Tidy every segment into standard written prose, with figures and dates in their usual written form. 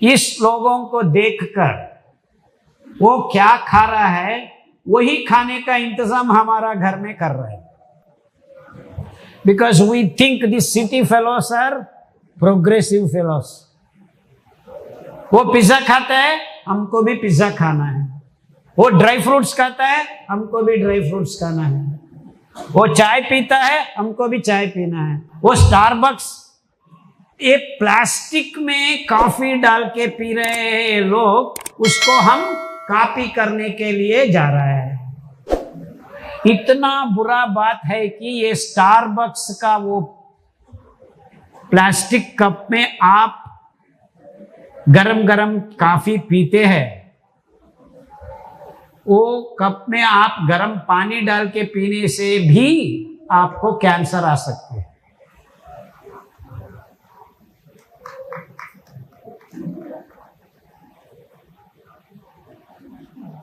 इस लोगों को देखकर वो क्या खा रहा है वही खाने का इंतजाम हमारा घर में कर रहे हैं, because we think this city fellows are progressive fellows. वो पिज्जा खाता है, हमको भी पिज्जा खाना है। वो ड्राई फ्रूट्स खाता है, हमको भी ड्राई फ्रूट्स खाना है। वो चाय पीता है, हमको भी चाय पीना है। वो स्टारबक्स एक प्लास्टिक में कॉफी डाल के पी रहे हैं लोग, उसको हम कॉपी करने के लिए जा रहे हैं। इतना बुरा बात है कि ये स्टारबक्स का वो प्लास्टिक कप में आप गरम गरम कॉफी पीते हैं, वो कप में आप गरम पानी डाल के पीने से भी आपको कैंसर आ सकते हैं।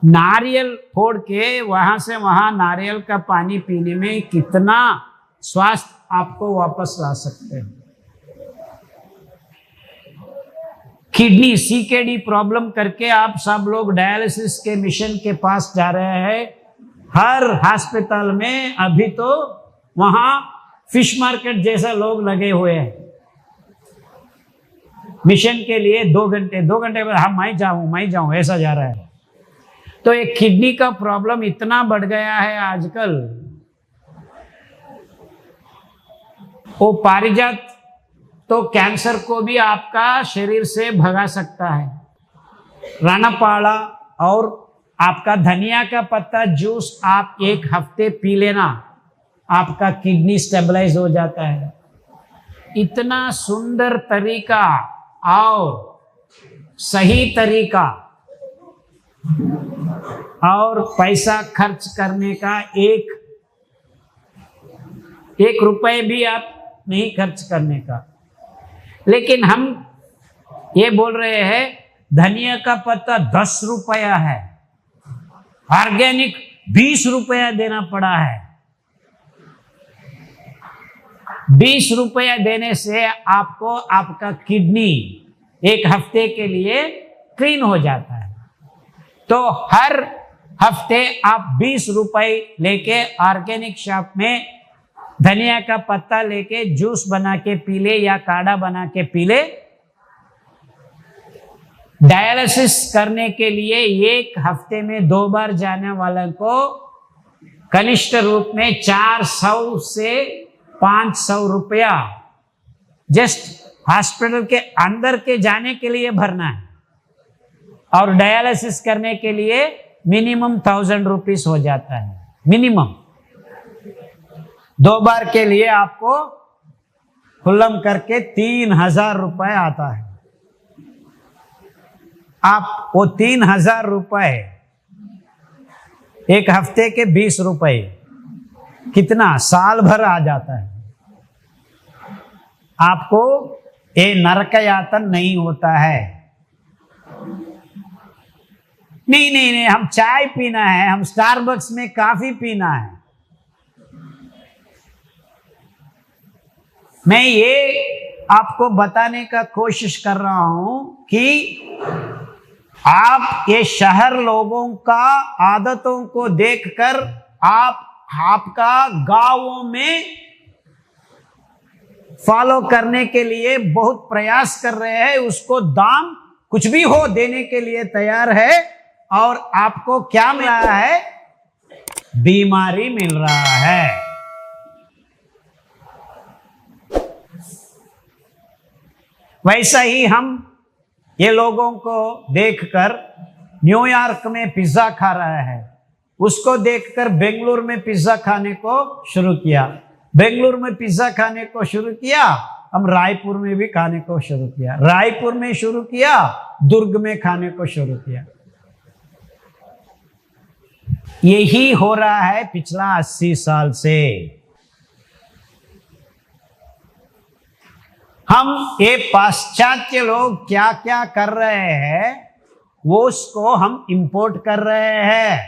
नारियल फोड़ के वहां से वहां नारियल का पानी पीने में कितना स्वास्थ्य आपको वापस ला सकते हैं। किडनी सीकेडी प्रॉब्लम करके आप सब लोग डायलिसिस के मिशन के पास जा रहे हैं। हर हॉस्पिटल में अभी तो वहां फिश मार्केट जैसा लोग लगे हुए हैं मिशन के लिए। 2 घंटे बाद हम मैं जाऊं ऐसा जा रहा है। तो एक किडनी का प्रॉब्लम इतना बढ़ गया है आजकल। वो पारिजात तो कैंसर को भी आपका शरीर से भगा सकता है। रानापाला और आपका धनिया का पत्ता जूस आप 1 हफ्ते पी लेना, आपका किडनी स्टेबलाइज हो जाता है। इतना सुंदर तरीका और सही तरीका और पैसा खर्च करने का एक रुपए भी आप नहीं खर्च करने का। लेकिन हम ये बोल रहे हैं धनिया का पत्ता 10 रुपया है, ऑर्गेनिक 20 रुपया देना पड़ा है। 20 रुपया देने से आपको आपका किडनी 1 हफ्ते के लिए क्लीन हो जाता है। तो हर हफ्ते आप 20 रुपए लेके ऑर्गेनिक शॉप में धनिया का पत्ता लेके जूस बना के पी ले या काढ़ा बना के पी ले। डायलिसिस करने के लिए 1 हफ्ते में 2 बार जाने वाले को कनिष्ठ रूप में 400 से 500 रुपया जस्ट हॉस्पिटल के अंदर के जाने के लिए भरना है, और डायलिसिस करने के लिए मिनिमम 1000 रुपीस हो जाता है। मिनिमम 2 बार के लिए आपको खुल्लम करके 3000 रुपए आता है। आप वो 3000 रुपए 1 हफ्ते के 20 रुपए कितना साल भर आ जाता है। आपको ये नरक यातन नहीं होता है। नहीं, हम चाय पीना है, हम स्टारबक्स में कॉफी पीना है। मैं ये आपको बताने का कोशिश कर रहा हूं कि आप ये शहर लोगों का आदतों को देखकर आपका गांवों में फॉलो करने के लिए बहुत प्रयास कर रहे हैं। उसको दाम कुछ भी हो देने के लिए तैयार है, और आपको क्या मिल रहा है? बीमारी मिल रहा है। वैसा ही हम ये लोगों को देखकर न्यूयॉर्क में पिज्जा खा रहा है, उसको देखकर बेंगलुरु में पिज्जा खाने को शुरू किया। बेंगलुरु में पिज्जा खाने को शुरू किया, हम रायपुर में भी खाने को शुरू किया। रायपुर में शुरू किया, दुर्ग में खाने को शुरू किया। यही हो रहा है पिछला 80 साल से। हम ये पाश्चात्य लोग क्या क्या कर रहे हैं वो उसको हम इंपोर्ट कर रहे हैं।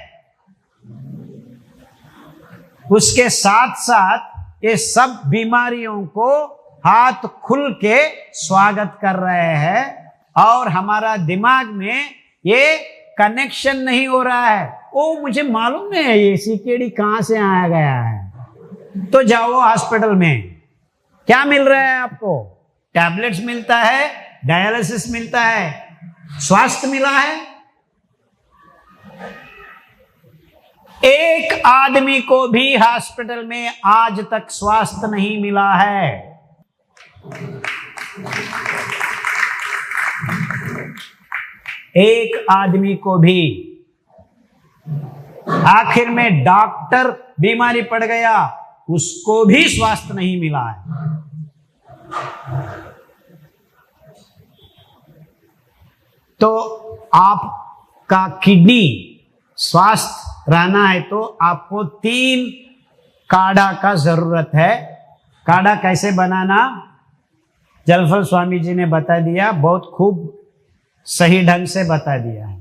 उसके साथ साथ ये सब बीमारियों को हाथ खुल के स्वागत कर रहे हैं। और हमारा दिमाग में ये कनेक्शन नहीं हो रहा है। ओ मुझे मालूम है ये सीकेडी कहां से आया गया है, तो जाओ हॉस्पिटल में। क्या मिल रहा है आपको? टैबलेट्स मिलता है, डायलिसिस मिलता है, स्वास्थ्य मिला है। एक आदमी को भी हॉस्पिटल में आज तक स्वास्थ्य नहीं मिला है। एक आदमी को भी। आखिर में डॉक्टर बीमारी पड़ गया, उसको भी स्वास्थ्य नहीं मिला है। तो आपका किडनी स्वास्थ्य रहना है तो आपको 3 काढ़ा का जरूरत है। काढ़ा कैसे बनाना जलफल स्वामी जी ने बता दिया, बहुत खूब सही ढंग से बता दिया है।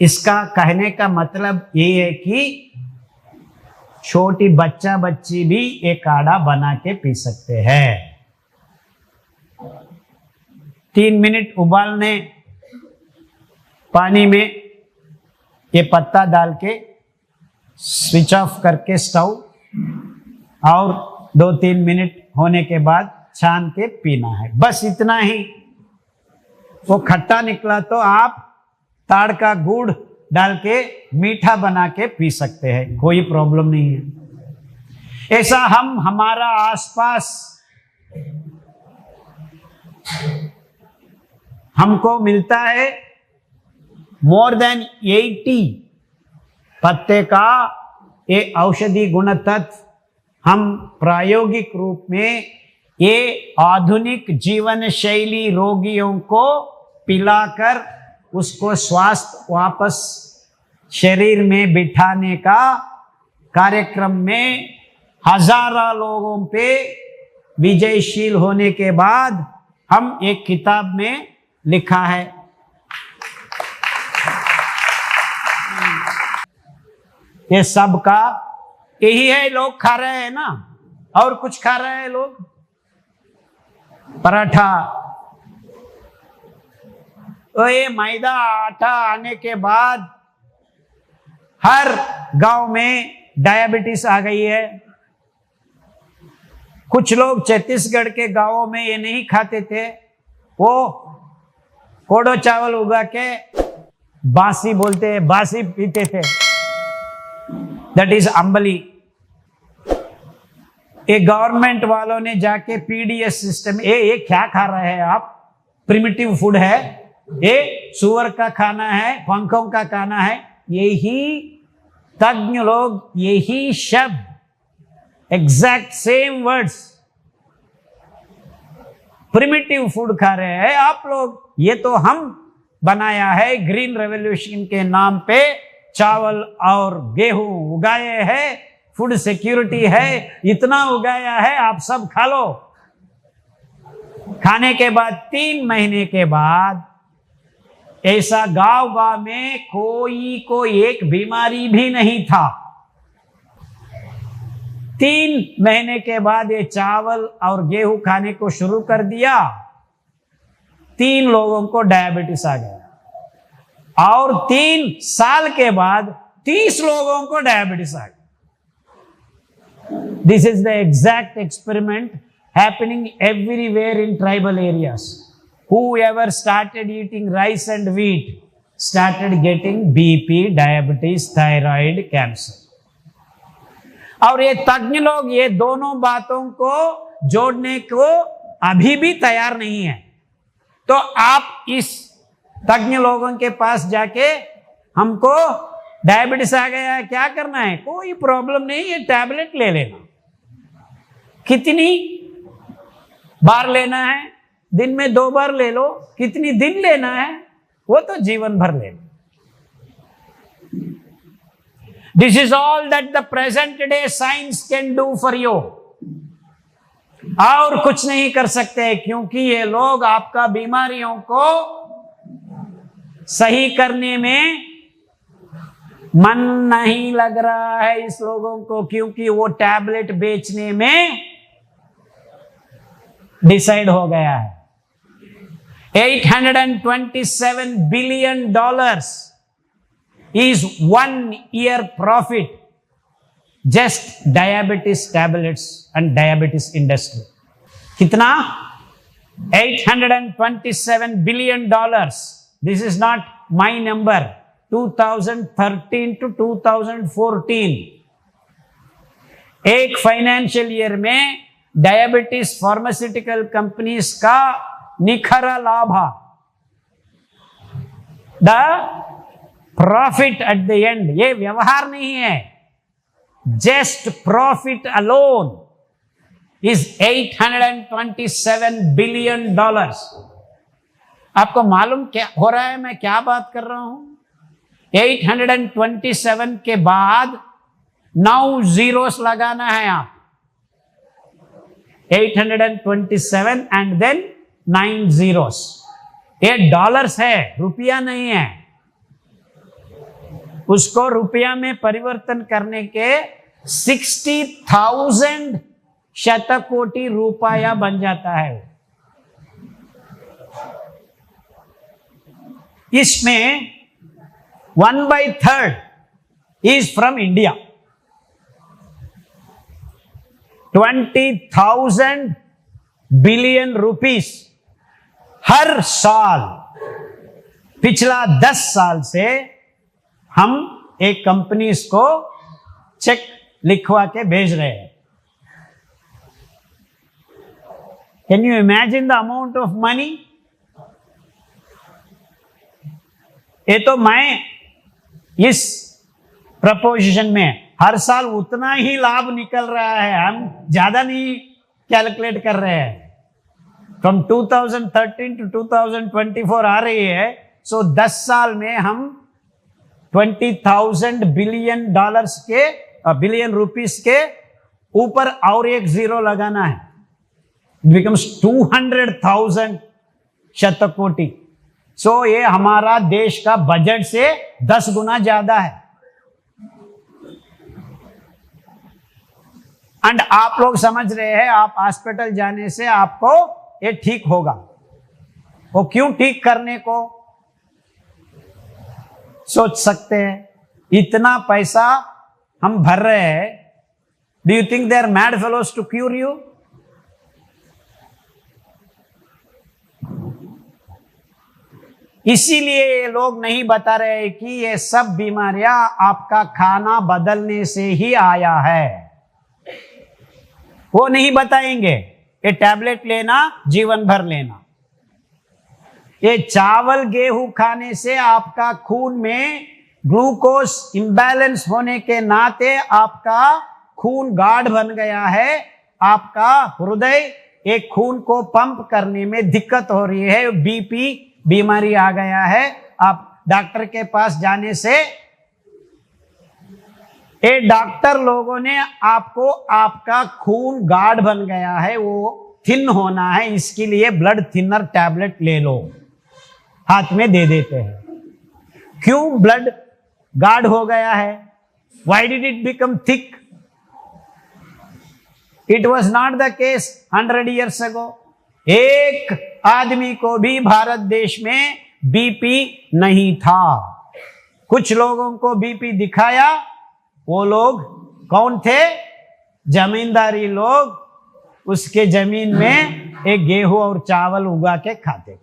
इसका कहने का मतलब ये है कि छोटी बच्चा बच्ची भी ये काढ़ा बना के पी सकते हैं। 3 मिनट उबालने पानी में ये पत्ता डाल के स्विच ऑफ करके स्टोव, और 2-3 मिनट होने के बाद छान के पीना है, बस इतना ही। वो खट्टा निकला तो आप ताड़ का गुड़ डाल के मीठा बना के पी सकते हैं, कोई प्रॉब्लम नहीं है। ऐसा हम हमारा आसपास हमको मिलता है मोर देन 80 पत्ते का ये औषधि गुण तत्व हम प्रायोगिक रूप में ये आधुनिक जीवन शैली रोगियों को पिलाकर उसको स्वास्थ्य वापस शरीर में बिठाने का कार्यक्रम में हजारों लोगों पे विजयशील होने के बाद हम एक किताब में लिखा है। ये सब का यही है, लोग खा रहे हैं ना, और कुछ खा रहे हैं लोग, पराठा। तो ये मैदा आटा आने के बाद हर गांव में डायबिटीज आ गई है। कुछ लोग छत्तीसगढ़ के गांवों में ये नहीं खाते थे, वो कोडो चावल उगा के बासी बोलते हैं, बासी पीते थे, दैट इज अंबली। ये गवर्नमेंट वालों ने जाके पीडीएस सिस्टम, ये क्या खा रहे हैं आप, प्रिमिटिव फूड है ये, सुअर का खाना है, पंखों का खाना है। यही तज्ञ लोग यही शब्द exact same words primitive food खा रहे हैं आप लोग। ये तो हम बनाया है ग्रीन रेवोल्यूशन के नाम पे, चावल और गेहूं उगाए हैं, फूड सिक्योरिटी है, इतना उगाया है, आप सब खा लो। खाने के बाद 3 महीने के बाद ऐसा गांव गांव में कोई को एक बीमारी भी नहीं था। 3 महीने के बाद ये चावल और गेहूं खाने को शुरू कर दिया, 3 लोगों को डायबिटीज आ गया, और 3 साल के बाद 30 लोगों को डायबिटीज आ गया। This is the exact experiment happening everywhere in tribal areas. Whoever started eating rice and wheat started getting BP, diabetes, thyroid, cancer. और ये तज्ञ लोग ये दोनों बातों को जोड़ने को अभी भी तैयार नहीं है। तो आप इस तज्ञ लोगों के पास जाके हमको डायबिटीज आ गया है, क्या करना है? कोई प्रॉब्लम नहीं, ये टैबलेट ले लेना। कितनी बार लेना है? दिन में 2 बार ले लो। कितनी दिन लेना है? वो तो जीवन भर लेना। This is all that the present day science can do for you. और कुछ नहीं कर सकते, क्योंकि ये लोग आपका बीमारियों को सही करने में मन नहीं लग रहा है इस लोगों को, क्योंकि वो टैबलेट बेचने में डिसाइड हो गया है। $827 billion is 1 year profit, just diabetes tablets and diabetes industry. कितना? $827 billion. This is not my number. 2013 to 2014 एक फाइनेंशियल ईयर में डायबिटीज फार्मास्यूटिकल कंपनीज का निखरा लाभ, the profit at the end, ये व्यवहार नहीं है, just profit alone is $827 billion. आपको मालूम क्या हो रहा है, मैं क्या बात कर रहा हूं? 827 के बाद 9 zeros लगाना है आप, 827 एंड देन 9 zeros. ये डॉलर्स है, रुपया नहीं है। उसको रुपया में परिवर्तन करने के 60,000 शतकोटि रुपया बन जाता है। इसमें 1/3 is from India. 20,000 billion rupees हर साल पिछला 10 साल से हम एक कंपनीज को चेक लिखवा के भेज रहे हैं। Can you imagine the amount of money? ये तो मैं इस प्रपोजिशन में हर साल उतना ही लाभ निकल रहा है, हम ज्यादा नहीं कैलकुलेट कर रहे हैं। फ्रॉम 2013 टू 2024 आ रही है, सो 10 साल में हम 20,000 बिलियन डॉलर्स के बिलियन रुपीस के ऊपर और एक जीरो लगाना है, इट बिकम्स 200,000 शतकोटि। सो ये हमारा देश का बजट से 10 गुना ज्यादा है। एंड आप लोग समझ रहे हैं, आप हॉस्पिटल जाने से आपको ये ठीक होगा। वो क्यों ठीक करने को सोच सकते हैं? इतना पैसा हम भर रहे हैं, do you think they are mad fellows to cure you? इसीलिए ये लोग नहीं बता रहे कि ये सब बीमारियां आपका खाना बदलने से ही आया है। वो नहीं बताएंगे। ये टैबलेट लेना, जीवन भर लेना। ये चावल गेहूं खाने से आपका खून में ग्लूकोज इंबैलेंस होने के नाते आपका खून गाढ़ बन गया है। आपका हृदय एक खून को पंप करने में दिक्कत हो रही है, बीपी बीमारी आ गया है। आप डॉक्टर के पास जाने से ये डॉक्टर लोगों ने आपको, आपका खून गाढ़ बन गया है, वो थिन होना है, इसके लिए ब्लड थिनर टैबलेट ले लो, हाथ में दे देते हैं। क्यों ब्लड गाढ़ हो गया है? Why did it become thick? It was not the case 100 years ago. एक आदमी को भी भारत देश में बीपी नहीं था। कुछ लोगों को बीपी दिखाया, वो लोग कौन थे? जमींदारी लोग, उसके जमीन में एक गेहूं और चावल उगा के खाते थे।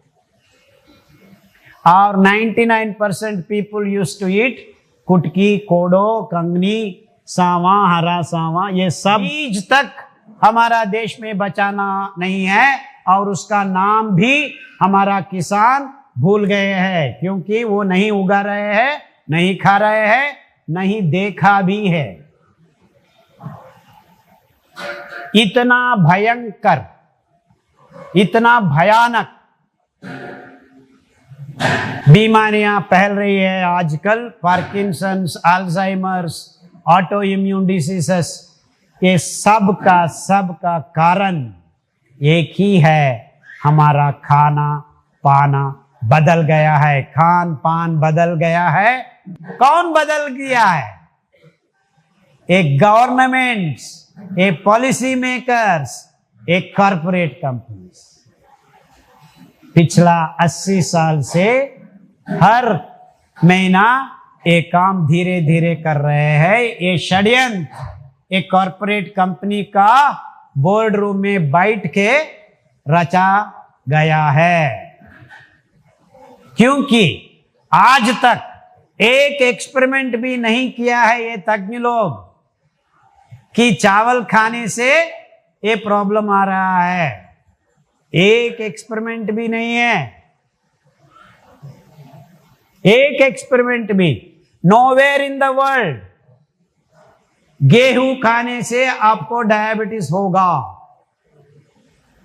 और 99% पीपल यूज्ड टू ईट कुटकी, कोडो, कंगनी, सांवा, हरा सांवा, ये सब बीज तक हमारा देश में बचाना नहीं है। और उसका नाम भी हमारा किसान भूल गए हैं, क्योंकि वो नहीं उगा रहे हैं, नहीं खा रहे हैं, नहीं देखा भी है। इतना भयंकर, इतना भयानक बीमारियां फैल रही है आजकल। Parkinson's, Alzheimer's, auto immune diseases, ये सब का कारण एक ही है, हमारा खाना पाना बदल गया है, खान पान बदल गया है। कौन बदल गया है? एक गवर्नमेंट्स, एक पॉलिसी मेकर्स, एक कॉरपोरेट कंपनी पिछला 80 साल से हर महीना ये काम धीरे धीरे कर रहे हैं। ये षड्यंत्र एक कॉरपोरेट कंपनी का बोर्ड रूम में बैठ के रचा गया है, क्योंकि आज तक एक एक्सपेरिमेंट भी नहीं किया है ये तज्ञ लोग कि चावल खाने से ये प्रॉब्लम आ रहा है। एक एक्सपेरिमेंट भी नहीं है, एक एक्सपेरिमेंट भी। नोवेयर इन द वर्ल्ड गेहूं खाने से आपको डायबिटीज होगा,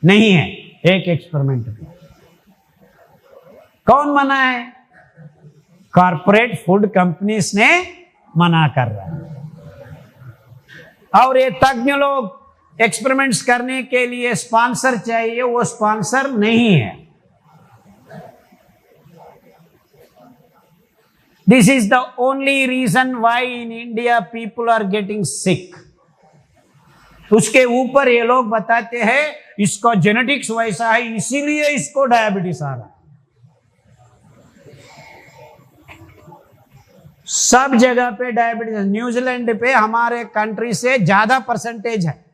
नहीं है एक एक्सपेरिमेंट भी। कौन मना है? कॉरपोरेट फूड कंपनीज ने मना कर रहा है। और ये तज्ञ लोग एक्सपेरिमेंट्स करने के लिए स्पॉन्सर चाहिए, वो स्पॉन्सर नहीं है। This is the only reason why in India people are getting sick. उसके ऊपर ये लोग बताते हैं इसका जेनेटिक्स वैसा है इसीलिए इसको डायबिटीज आ रहा है। सब जगह पे डायबिटीज, न्यूजीलैंड पे हमारे कंट्री से ज्यादा परसेंटेज है।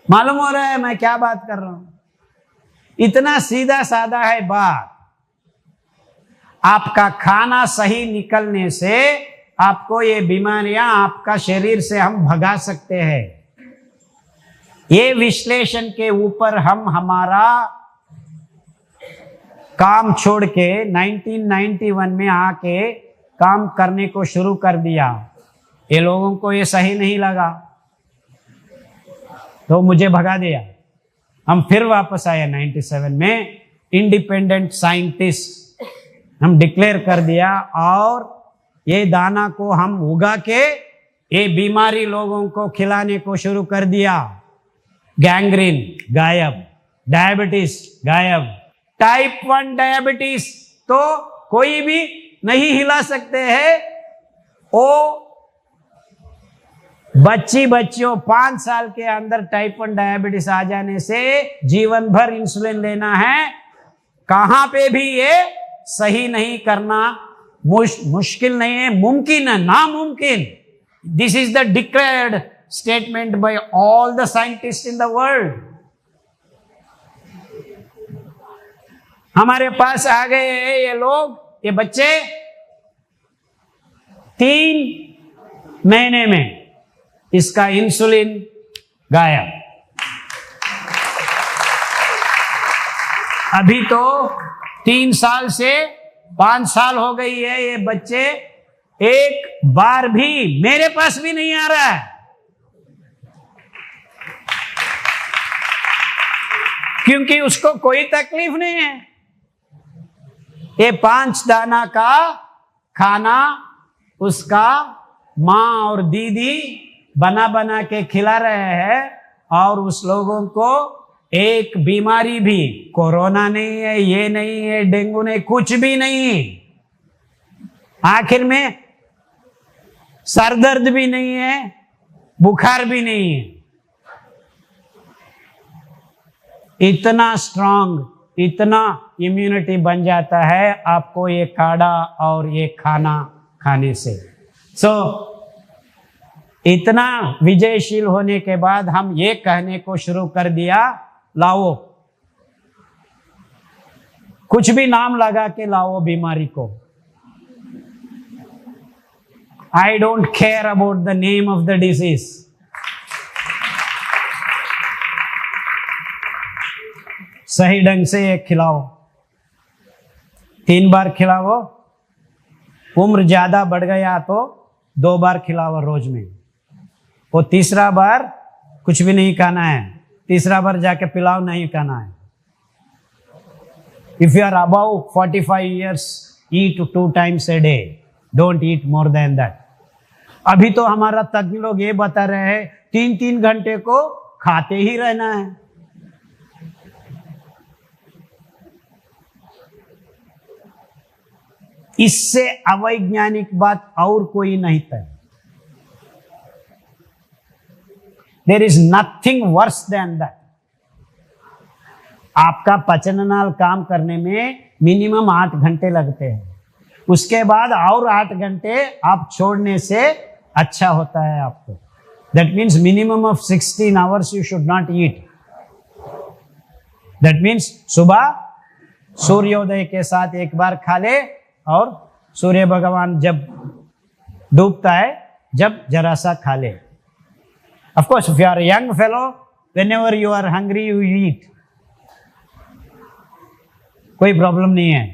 मालूम हो रहा है मैं क्या बात कर रहा हूं? इतना सीधा साधा है बात। आपका खाना सही निकलने से आपको ये बीमारियां आपका शरीर से हम भगा सकते हैं। ये विश्लेषण के ऊपर हम हमारा काम छोड़ के 1991 में आके काम करने को शुरू कर दिया। ये लोगों को ये सही नहीं लगा तो मुझे भगा दिया। हम फिर वापस आए 97 में, इंडिपेंडेंट साइंटिस्ट हम डिक्लेयर कर दिया और ये दाना को हम उगा के ये बीमारी लोगों को खिलाने को शुरू कर दिया। गैंग्रीन गायब, डायबिटीज गायब। टाइप 1 डायबिटीज तो कोई भी नहीं हिला सकते हैं। वो बच्चियों 5 साल के अंदर टाइप 1 डायबिटीज आ जाने से जीवन भर इंसुलिन लेना है। कहां पे भी ये सही नहीं करना मुश्किल नहीं है, मुमकिन है, नामुमकिन। This is the declared statement by all the scientist in the world. हमारे पास आ गए हैं ये लोग, ये बच्चे 3 महीने में इसका इंसुलिन गायब। अभी तो 3 साल से 5 साल हो गई है, ये बच्चे एक बार भी मेरे पास भी नहीं आ रहा है। क्योंकि उसको कोई तकलीफ नहीं है। ये 5 दाना का खाना उसका माँ और दीदी बना बना के खिला रहे हैं और उस लोगों को एक बीमारी भी, कोरोना नहीं है, ये नहीं है, डेंगू नहीं, कुछ भी नहीं। आखिर में सर दर्द भी नहीं है, बुखार भी नहीं है। इतना स्ट्रांग, इतना इम्यूनिटी बन जाता है आपको ये काढ़ा और ये खाना खाने से। इतना विजयशील होने के बाद हम ये कहने को शुरू कर दिया, लाओ कुछ भी नाम लगा के लाओ बीमारी को। I don't care about the name of the disease. सही ढंग से ये खिलाओ, 3 बार खिलाओ। उम्र ज्यादा बढ़ गया तो 2 बार खिलाओ रोज में। वो तीसरा बार कुछ भी नहीं खाना है, तीसरा बार जाके पिलाओ नहीं खाना है। If you are about 45 years, eat 2 times a day, don't eat more than that। अभी तो हमारा तज्ञ लोग ये बता रहे हैं 3-3 घंटे को खाते ही रहना है। इससे अवैज्ञानिक बात और कोई नहीं था। There is nothing worse than that. आपका पचननाल काम करने में मिनिमम 8 घंटे लगते हैं, उसके बाद और 8 घंटे आप छोड़ने से अच्छा होता है आपको। That means minimum of 16 hours you should not eat. That means सुबह सूर्योदय के साथ एक बार खा ले, और सूर्य भगवान जब डूबता है जब जरा सा खा ले। Of course if you are young fellow, whenever you are hungry you eat, कोई प्रॉब्लम नहीं है।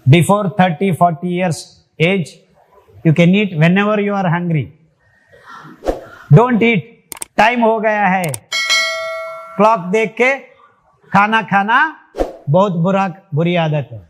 Before 30-40 years age you can eat whenever you are hungry. Don't eat, time हो गया है, क्लॉक देख के खाना खाना बहुत बुरी आदत है।